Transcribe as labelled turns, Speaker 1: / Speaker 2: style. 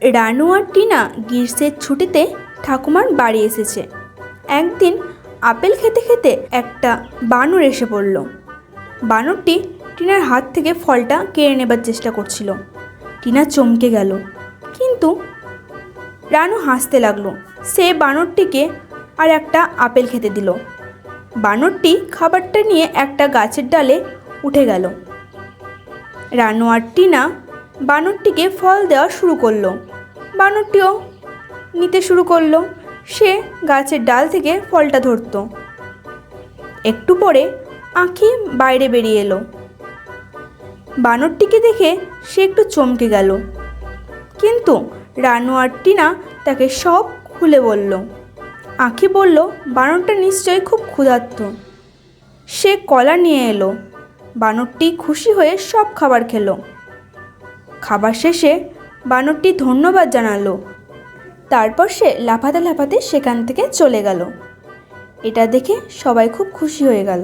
Speaker 1: রানু আর টিনা গ্রীষ্মের ছুটিতে ঠাকুমার বাড়ি এসেছে। একদিন আপেল খেতে খেতে একটা বানর এসে পড়ল। বানরটি টিনার হাত থেকে ফলটা কেড়ে নেবার চেষ্টা করছিল। টিনা চমকে গেল, কিন্তু রানু হাসতে লাগলো। সে বানরটিকে আর একটা আপেল খেতে দিল। বানরটি খাবারটা নিয়ে একটা গাছের ডালে উঠে গেল। রানু আর টিনা বানরটিকে ফল দেওয়া শুরু করলো। বানরটিও নিতে শুরু করলো। সে গাছের ডাল থেকে ফলটা ধরত। একটু পরে আঁখি বাইরে বেরিয়ে এলো। বানরটিকে দেখে সে একটু চমকে গেল, কিন্তু রানু আর টিনা তাকে সব খুলে বলল। আঁখি বলল, বানরটা নিশ্চয়ই খুব ক্ষুধার্ত। সে কলা নিয়ে এলো। বানরটি খুশি হয়ে সব খাবার খেলো। খাবার শেষে বানরটি ধন্যবাদ জানালো। তারপর সে লাফাতে লাফাতে সেখান থেকে চলে গেল। এটা দেখে সবাই খুব খুশি হয়ে গেল।